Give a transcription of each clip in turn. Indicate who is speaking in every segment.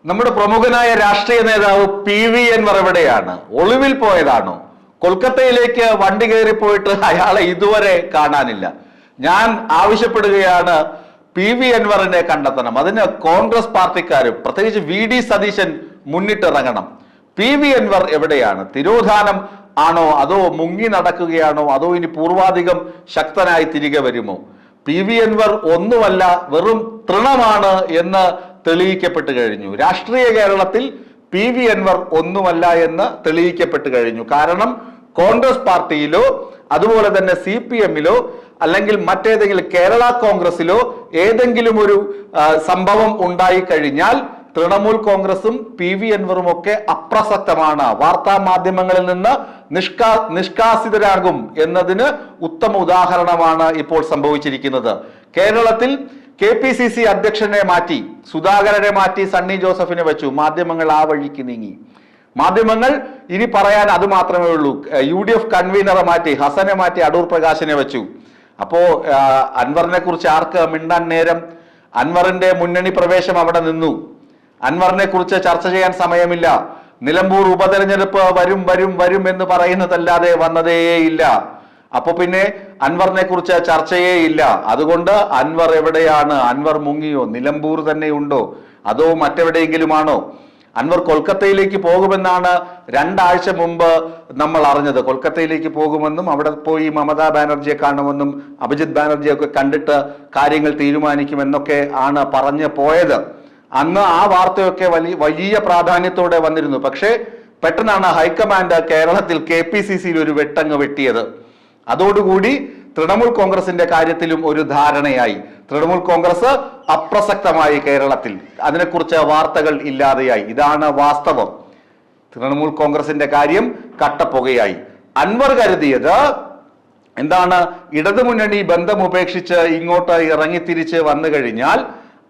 Speaker 1: നമ്മുടെ പ്രമുഖനായ രാഷ്ട്രീയ നേതാവ് പി.വി. അൻവർ എവിടെയാണ്? ഒളിവിൽ പോയതാണോ? കൊൽക്കത്തയിലേക്ക് വണ്ടി കയറിപ്പോയിട്ട് അയാളെ ഇതുവരെ കാണാനില്ല. ഞാൻ ആവശ്യപ്പെടുകയാണ്, പി.വി. അൻവറിനെ കണ്ടെത്തണം. അതിന് കോൺഗ്രസ് പാർട്ടിക്കാരും പ്രത്യേകിച്ച് വി.ഡി. സതീശൻ മുന്നിട്ടിറങ്ങണം. പി.വി. അൻവർ എവിടെയാണ്? തിരോധാനം ആണോ, അതോ മുങ്ങി നടക്കുകയാണോ, അതോ ഇനി പൂർവാധികം ശക്തനായി തിരികെ വരുമോ? പി.വി. അൻവർ ഒന്നുമല്ല, വെറും തൃണമാണ് എന്ന് തെളിയിക്കപ്പെട്ട് കഴിഞ്ഞു. രാഷ്ട്രീയ കേരളത്തിൽ പി.വി. അൻവർ ഒന്നുമല്ല എന്ന് തെളിയിക്കപ്പെട്ട് കഴിഞ്ഞു. കാരണം കോൺഗ്രസ് പാർട്ടിയിലോ അതുപോലെ തന്നെ CPM-ലോ അല്ലെങ്കിൽ മറ്റേതെങ്കിലും കേരള കോൺഗ്രസിലോ ഏതെങ്കിലും ഒരു സംഭവം ഉണ്ടായി കഴിഞ്ഞാൽ തൃണമൂൽ കോൺഗ്രസും പി.വി. അൻവറും ഒക്കെ അപ്രസക്തമാണ്, വാർത്താ മാധ്യമങ്ങളിൽ നിന്ന് നിഷ്കാസിതരാകും എന്നതിന് ഉത്തമ ഉദാഹരണമാണ് ഇപ്പോൾ സംഭവിച്ചിരിക്കുന്നത്. കേരളത്തിൽ KPCC അധ്യക്ഷനെ മാറ്റി, സുധാകരനെ മാറ്റി, സണ്ണി ജോസഫിനെ വെച്ചു. മാധ്യമങ്ങൾ ആ വഴിക്ക് നീങ്ങി. മാധ്യമങ്ങൾ ഇനി പറയാൻ അത് മാത്രമേ ഉള്ളൂ. UDF കൺവീനറെ മാറ്റി, ഹസനെ മാറ്റി, അടൂർ പ്രകാശിനെ വെച്ചു. അപ്പോ അൻവറിനെ കുറിച്ച് ആർക്ക് മിണ്ടാൻ നേരം? അൻവറിന്റെ മുന്നണി പ്രവേശം അവിടെ നിന്നു. അൻവറിനെ കുറിച്ച് ചർച്ച ചെയ്യാൻ സമയമില്ല. നിലമ്പൂർ ഉപതെരഞ്ഞെടുപ്പ് വരും വരും വരും എന്ന് പറയുന്നതല്ലാതെ വന്നതേയില്ല. അപ്പൊ പിന്നെ അൻവറിനെ കുറിച്ച് ചർച്ചയേ ഇല്ല. അതുകൊണ്ട് അൻവർ എവിടെയാണ്? അൻവർ മുങ്ങിയോ? നിലമ്പൂർ തന്നെ ഉണ്ടോ, അതോ മറ്റെവിടെയെങ്കിലുമാണോ? അൻവർ കൊൽക്കത്തയിലേക്ക് പോകുമെന്നാണ് 2 ആഴ്ച മുമ്പ് നമ്മൾ അറിഞ്ഞത്. കൊൽക്കത്തയിലേക്ക് പോകുമെന്നും അവിടെ പോയി മമതാ ബാനർജിയെ കാണുമെന്നും അഭിജിത് ബാനർജിയെ ഒക്കെ കണ്ടിട്ട് കാര്യങ്ങൾ തീരുമാനിക്കുമെന്നൊക്കെ ആണ് പറഞ്ഞു പോയത്. അന്ന് ആ വാർത്തയൊക്കെ വലിയ പ്രാധാന്യത്തോടെ വന്നിരുന്നു. പക്ഷേ പെട്ടെന്നാണ് ഹൈക്കമാൻഡ് കേരളത്തിൽ KPCC-യിൽ ഒരു വെട്ടങ്ങ് വെട്ടിയത്. അതോടുകൂടി തൃണമൂൽ കോൺഗ്രസിന്റെ കാര്യത്തിലും ഒരു ധാരണയായി. തൃണമൂൽ കോൺഗ്രസ് അപ്രസക്തമായി കേരളത്തിൽ. അതിനെക്കുറിച്ച് വാർത്തകൾ ഇല്ലാതെയായി. ഇതാണ് വാസ്തവം. തൃണമൂൽ കോൺഗ്രസിന്റെ കാര്യം കട്ടപ്പുകയായി. അൻവർ കരുതിയത് എന്താണ്? ഇടതുമുന്നണി ബന്ധം ഉപേക്ഷിച്ച് ഇങ്ങോട്ട് ഇറങ്ങിത്തിരിച്ച് വന്നു കഴിഞ്ഞാൽ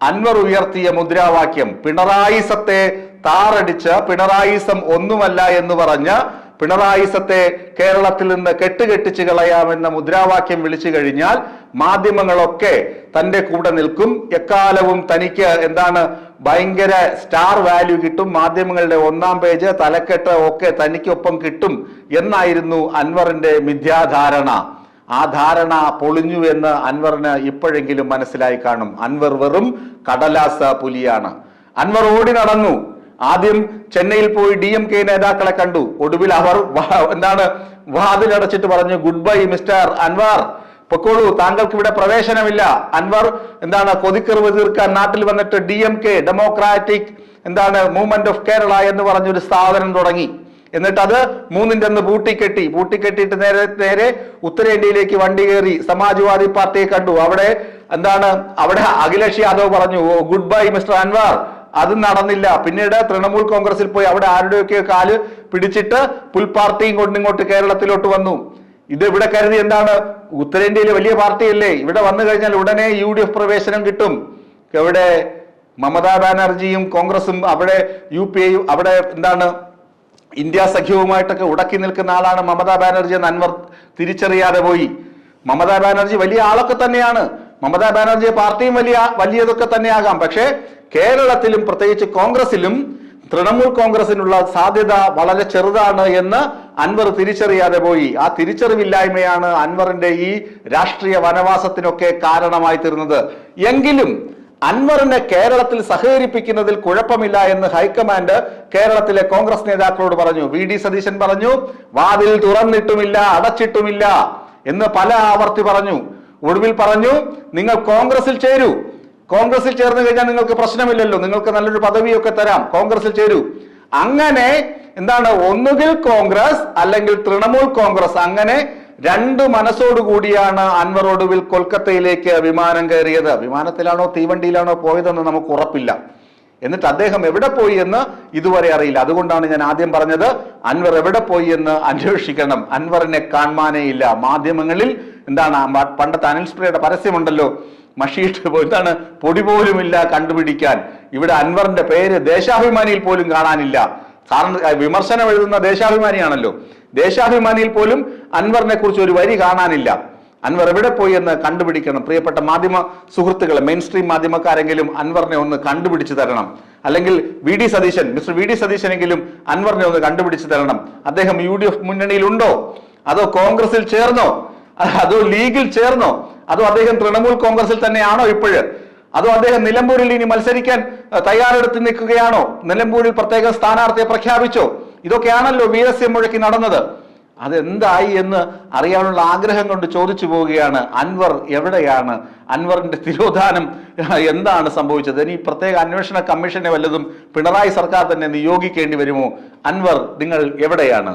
Speaker 1: അൻവർ ഉയർത്തിയ മുദ്രാവാക്യം, പിണറായിസത്തെ താറടിച്ച് പിണറായിസം ഒന്നുമല്ല എന്ന് പറഞ്ഞ് പിണറായിസത്തെ കേരളത്തിൽ നിന്ന് കെട്ടുകെട്ടിച്ച് കളയാമെന്ന മുദ്രാവാക്യം വിളിച്ചു കഴിഞ്ഞാൽ മാധ്യമങ്ങളൊക്കെ തന്റെ കൂടെ നിൽക്കും. എക്കാലവും തനിക്ക് എന്താണ് ഭയങ്കര സ്റ്റാർ വാല്യൂ കിട്ടും, മാധ്യമങ്ങളുടെ 1-ാം പേജ് തലക്കെട്ട് ഒക്കെ തനിക്കൊപ്പം കിട്ടും എന്നായിരുന്നു അൻവറിന്റെ മിഥ്യാധാരണ. ആ ധാരണ പൊളിഞ്ഞു എന്ന് അൻവറിന് ഇപ്പോഴെങ്കിലും മനസ്സിലായി കാണും. അൻവർ വെറും കടലാസ പുലിയാണ്. അൻവർ ഓടി നടന്നു. ആദ്യം ചെന്നൈയിൽ പോയി DMK നേതാക്കളെ കണ്ടു. ഒടുവിൽ അവർ എന്താണ് വാതിലടച്ചിട്ട് പറഞ്ഞു, ഗുഡ് ബൈ മിസ്റ്റർ അൻവർ, പൊക്കോളൂ, താങ്കൾക്ക് ഇവിടെ പ്രവേശനമില്ല. അൻവർ എന്താണ് കൊതിക്കെറിവ് തീർക്കാൻ നാട്ടിൽ വന്നിട്ട് DMK democratic movement of Kerala എന്ന് പറഞ്ഞൊരു സ്ഥാപനം തുടങ്ങി. എന്നിട്ട് അത് 3-ന്റെ പൂട്ടിക്കെട്ടിയിട്ട് നേരെ ഉത്തരേന്ത്യയിലേക്ക് വണ്ടി കയറി സമാജ്വാദി പാർട്ടിയെ കണ്ടു. അവിടെ അവിടെ അഖിലേഷ് യാദവ് പറഞ്ഞു, ഗുഡ് ബൈ മിസ്റ്റർ അൻവർ. അത് നടന്നില്ല. പിന്നീട് തൃണമൂൽ കോൺഗ്രസിൽ പോയി അവിടെ ആരുടെയൊക്കെ കാല് പിടിച്ചിട്ട് പുൽപാർട്ടിയും കൊണ്ടിങ്ങോട്ട് കേരളത്തിലോട്ട് വന്നു. ഇത് ഇവിടെ കരുതി ഉത്തരേന്ത്യയിലെ വലിയ പാർട്ടിയല്ലേ, ഇവിടെ വന്നു കഴിഞ്ഞാൽ ഉടനെ UDF പ്രവേശനം കിട്ടും. ഇവിടെ മമതാ ബാനർജിയും കോൺഗ്രസും അവിടെ UPA-യും അവിടെ ഇന്ത്യ സഖ്യവുമായിട്ടൊക്കെ ഉടക്കി നിൽക്കുന്ന ആളാണ് മമതാ ബാനർജി എന്ന് അൻവർ തിരിച്ചറിയാതെ പോയി. മമതാ ബാനർജി വലിയ ആളൊക്കെ തന്നെയാണ്. മമതാ ബാനർജിയെ പാർട്ടിയും വലിയതൊക്കെ തന്നെയാകാം. പക്ഷേ കേരളത്തിലും പ്രത്യേകിച്ച് കോൺഗ്രസിലും തൃണമൂൽ കോൺഗ്രസിനുള്ള സാധ്യത വളരെ ചെറുതാണ് എന്ന് അൻവർ തിരിച്ചറിയാതെ പോയി. ആ തിരിച്ചറിവില്ലായ്മയാണ് അൻവറിന്റെ ഈ രാഷ്ട്രീയ വനവാസത്തിനൊക്കെ കാരണമായി തീർന്നത്. എങ്കിലും അൻവറിനെ കേരളത്തിൽ സഹകരിപ്പിക്കുന്നതിൽ കുഴപ്പമില്ല എന്ന് ഹൈക്കമാൻഡ് കേരളത്തിലെ കോൺഗ്രസ് നേതാക്കളോട് പറഞ്ഞു. വി.ഡി. സതീശൻ പറഞ്ഞു, വാതിൽ തുറന്നിട്ടുമില്ല അടച്ചിട്ടുമില്ല എന്ന് പല ആവർത്തി പറഞ്ഞു. ഒടുവിൽ പറഞ്ഞു, നിങ്ങൾ കോൺഗ്രസിൽ ചേരൂ, കോൺഗ്രസിൽ ചേർന്ന് കഴിഞ്ഞാൽ നിങ്ങൾക്ക് പ്രശ്നമില്ലല്ലോ, നിങ്ങൾക്ക് നല്ലൊരു പദവിയൊക്കെ തരാം, കോൺഗ്രസിൽ ചേരൂ. അങ്ങനെ ഒന്നുകിൽ കോൺഗ്രസ് അല്ലെങ്കിൽ തൃണമൂൽ കോൺഗ്രസ്, അങ്ങനെ 2 മനസ്സോടുകൂടിയാണ് അൻവർ ഒടുവിൽ കൊൽക്കത്തയിലേക്ക് വിമാനം കയറിയത്. വിമാനത്തിലാണോ തീവണ്ടിയിലാണോ പോയതെന്ന് നമുക്ക് ഉറപ്പില്ല. എന്നിട്ട് അദ്ദേഹം എവിടെ പോയി എന്ന് ഇതുവരെ അറിയില്ല. അതുകൊണ്ടാണ് ഞാൻ ആദ്യം പറഞ്ഞത്, അൻവർ എവിടെ പോയി എന്ന് അന്വേഷിക്കണം. അൻവറിനെ കാണാനേ ഇല്ല. മാധ്യമങ്ങളിൽ പണ്ടത്തെ അനിൽ സ്പ്രേയുടെ പരസ്യമുണ്ടല്ലോ, മഷിയിട്ട് പൊടി പോലുമില്ല കണ്ടുപിടിക്കാൻ. ഇവിടെ അൻവറിന്റെ പേര് ദേശാഭിമാനിയിൽ പോലും കാണാനില്ല. സാറിന് വിമർശനം എഴുതുന്ന ദേശാഭിമാനിയാണല്ലോ, ദേശാഭിമാനിയിൽ പോലും അൻവറിനെ കുറിച്ച് ഒരു വരി കാണാനില്ല. അൻവർ എവിടെ പോയി എന്ന് കണ്ടുപിടിക്കണം. പ്രിയപ്പെട്ട മാധ്യമ സുഹൃത്തുക്കളെ, മെയിൻ സ്ട്രീം മാധ്യമക്കാരെങ്കിലും അൻവറിനെ ഒന്ന് കണ്ടുപിടിച്ചു തരണം. അല്ലെങ്കിൽ മിസ്റ്റർ വി ഡി സതീശനെങ്കിലും അൻവറിനെ ഒന്ന് കണ്ടുപിടിച്ചു തരണം. അദ്ദേഹം UDF മുന്നണിയിലുണ്ടോ, അതോ കോൺഗ്രസിൽ ചേർന്നോ, അതോ ലീഗിൽ ചേർന്നോ, അതോ അദ്ദേഹം തൃണമൂൽ കോൺഗ്രസിൽ തന്നെയാണോ ഇപ്പോഴ്, അതോ അദ്ദേഹം നിലമ്പൂരിൽ ഇനി മത്സരിക്കാൻ തയ്യാറെടുത്ത് നിൽക്കുകയാണോ, നിലമ്പൂരിൽ പ്രത്യേക സ്ഥാനാർത്ഥിയെ പ്രഖ്യാപിച്ചോ? ഇതൊക്കെയാണല്ലോ വീരസ്യം മുഴക്കി നടന്നത്. അതെന്തായി എന്ന് അറിയാനുള്ള ആഗ്രഹം കൊണ്ട് ചോദിച്ചു പോവുകയാണ്. അൻവർ എവിടെയാണ്? അൻവറിന്റെ തിരോധാനം എന്താണ് സംഭവിച്ചത്? ഇനി പ്രത്യേക അന്വേഷണ കമ്മീഷനെ വല്ലതും പിണറായി സർക്കാർ തന്നെ നിയോഗിക്കേണ്ടി വരുമോ? അൻവർ, നിങ്ങൾ എവിടെയാണ്?